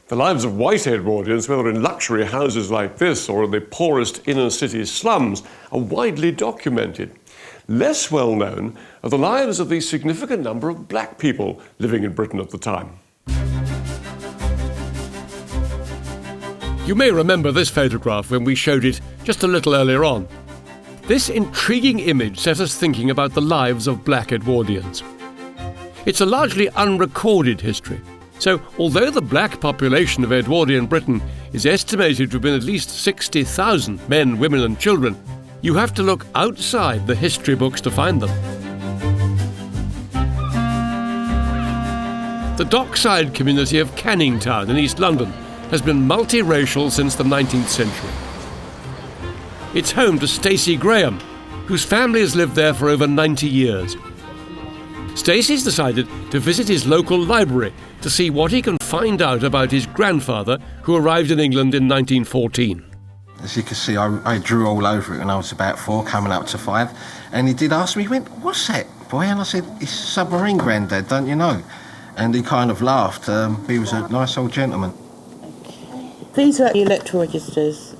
The lives of white Edwardians, whether in luxury houses like this or in the poorest inner city slums, are widely documented. Less well known are the lives of the significant number of black people living in Britain at the time. You may remember this photograph when we showed it just a little earlier on. This intriguing image set us thinking about the lives of black Edwardians. It's a largely unrecorded history, so although the black population of Edwardian Britain is estimated to have been at least 60,000 men, women and children, you have to look outside the history books to find them. The dockside community of Canning Town in East London has been multiracial since the 19th century. It's home to Stacey Graham, whose family has lived there for over 90 years. Stacey's decided to visit his local library to see what he can find out about his grandfather, who arrived in England in 1914. As you can see, I drew all over it when I was about 4, coming up to 5. And he did ask me, he went, "What's that, boy?" And I said, "It's a submarine, Grandad, don't you know?" And he kind of laughed. He was a nice old gentleman. These are the electoral registers.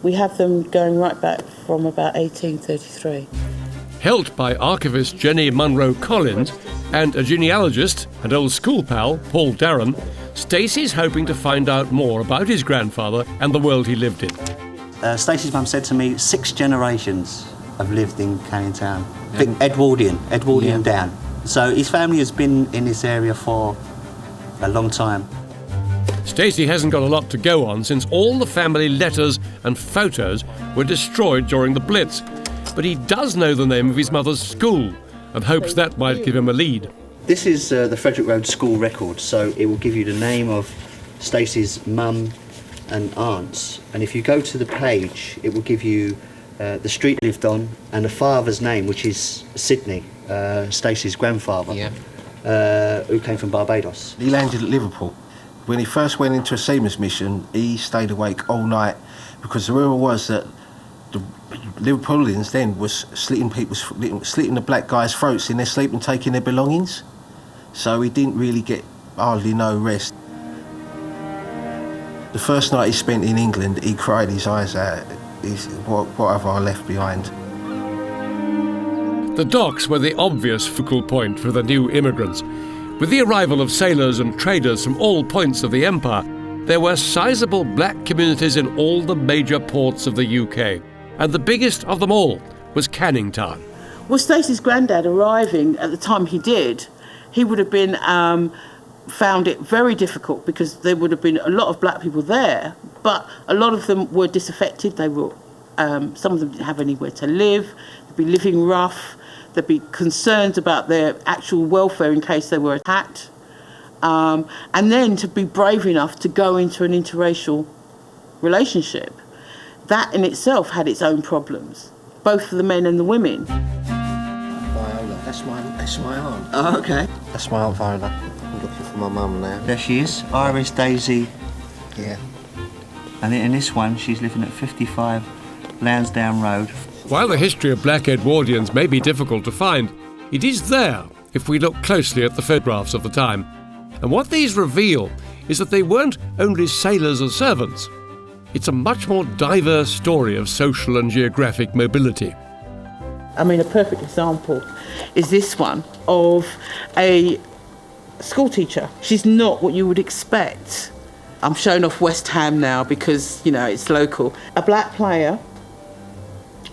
We have them going right back from about 1833. Helped by archivist Jenny Munro Collins and a genealogist and old school pal, Paul Darren, Stacey's hoping to find out more about his grandfather and the world he lived in. Stacey's mum said to me 6 generations have lived in Canning Town. Big Edwardian down. So his family has been in this area for a long time. Stacey hasn't got a lot to go on since all the family letters and photos were destroyed during the Blitz. But he does know the name of his mother's school and hopes that might give him a lead. This is the Frederick Road school record, so it will give you the name of Stacey's mum and aunts. And if you go to the page, it will give you the street lived on and the father's name, which is Sidney, Stacey's grandfather, who came from Barbados. He landed at Liverpool. When he first went into a seaman's mission, he stayed awake all night because the rumour was that the Liverpoolians then was slitting the black guys' throats in their sleep and taking their belongings. So he didn't really get hardly no rest. The first night he spent in England, he cried his eyes out. What have I left behind? The docks were the obvious focal point for the new immigrants. With the arrival of sailors and traders from all points of the empire, there were sizable black communities in all the major ports of the UK. And the biggest of them all was Canning Town. Well, Stacey's granddad arriving at the time he did, he would have been found it very difficult because there would have been a lot of black people there, but a lot of them were disaffected. They were, some of them didn't have anywhere to live. They'd be living rough. There'd be concerns about their actual welfare in case they were attacked. And then to be brave enough to go into an interracial relationship, that in itself had its own problems, both for the men and the women. Viola, that's my aunt. Oh, okay. That's my Aunt Viola. I'm looking for my mum now. There she is, Iris Daisy. Yeah. And in this one, she's living at 55 Lansdowne Road. While the history of black Edwardians may be difficult to find, it is there if we look closely at the photographs of the time. And what these reveal is that they weren't only sailors or servants. It's a much more diverse story of social and geographic mobility. I mean, a perfect example is this one of a school teacher. She's not what you would expect. I'm showing off West Ham now because, you know, it's local. A black player,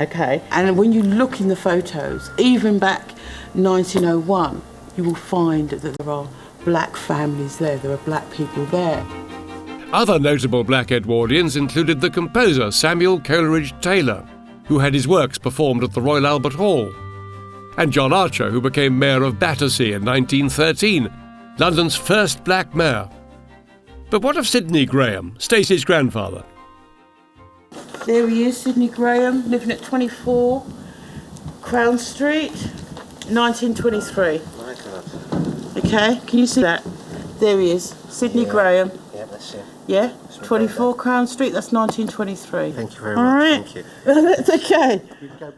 okay, and when you look in the photos, even back 1901, you will find that there are black families there, there are black people there. Other notable black Edwardians included the composer Samuel Coleridge Taylor, who had his works performed at the Royal Albert Hall, and John Archer, who became Mayor of Battersea in 1913, London's first black mayor. But what of Sidney Graham, Stacey's grandfather? There he is, Sidney Graham, living at 24 Crown Street, 1923. My God. Okay, can you see that? There he is, Sidney Graham. Yeah, that's it. Yeah, 24 Crown Street, that's 1923. Thank you very All much. right. Thank you. That's okay.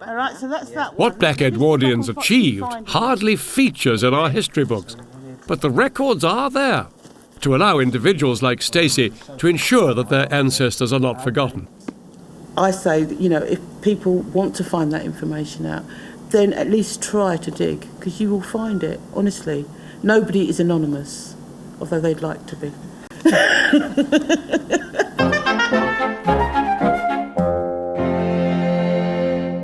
All right, so that's that one. What black Edwardians achieved hardly features in our history books, but the records are there. to allow individuals like Stacey to ensure that their ancestors are not forgotten. I say that, you know, if people want to find that information out, then at least try to dig, because you will find it, honestly. Nobody is anonymous, although they'd like to be.